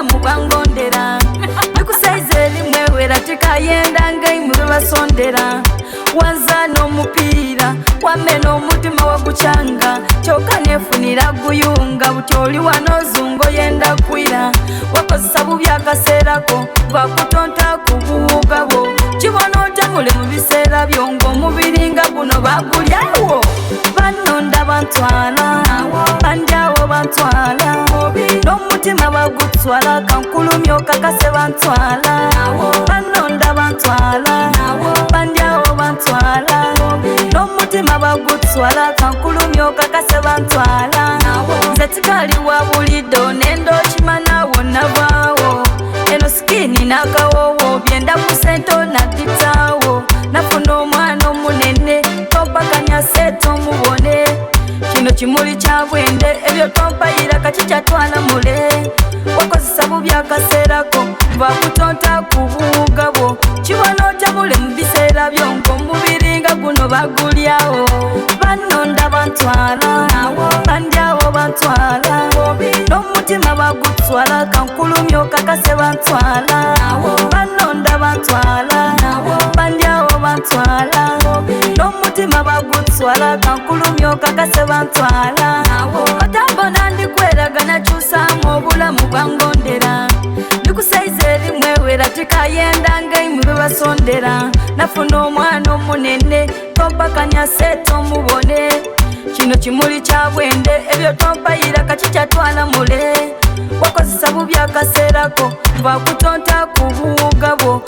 obulamu bwangondera ndikusaize limwe weratika yenda ngaimwe basondera wanza n'omupiira wamena omutima wagucanga kyokka nefunira guyunga buti oli wano zungo yenda kwira wakozesa bubi akaseerako bakutonta ku buwuga bwo kibona otamule mu biseera byo ng'omubiri nga guno bagulyawo banonda bantwala bandyawo bantwala n'omutima bagutwala kankulumya okakase bantwala banonda bantwala bandyawo bantwala n'omutima bagutwala kankulumya okakase bantwala nze tikali wa bulido nenda okimana wonnavaawo eno sikini n'akawowo byenda ku sento naditaawo nafuna omwana omunene tompakanya seeto omubone kino kimuli kya bwende ebyo tompayira kakikyatwala mule wakozesa bubi akaseerako bakutonta ku buwuga bwo kibona otamule mu biseera byo ng'omubiri nga guno bagulyawo banonda bantwala bandyawo bantwala n'omutima bagutwala kankulumya okakase bantwala banonda bantwala bandyawo bantwala n'omutima bagutwala kankulumya okakase bantwala otambona ndikweraga nakyusaamu obulamu bwangondera ndikusaize limwe weratika yenda ngaimwe bebasondera nafuna omwana omunene tompakanya seeto omubone kino kimuli kya bwende ebyo tompayira kakikyatwala mule wakozesa bubi akaseerako bakutonta ku buwuga bwo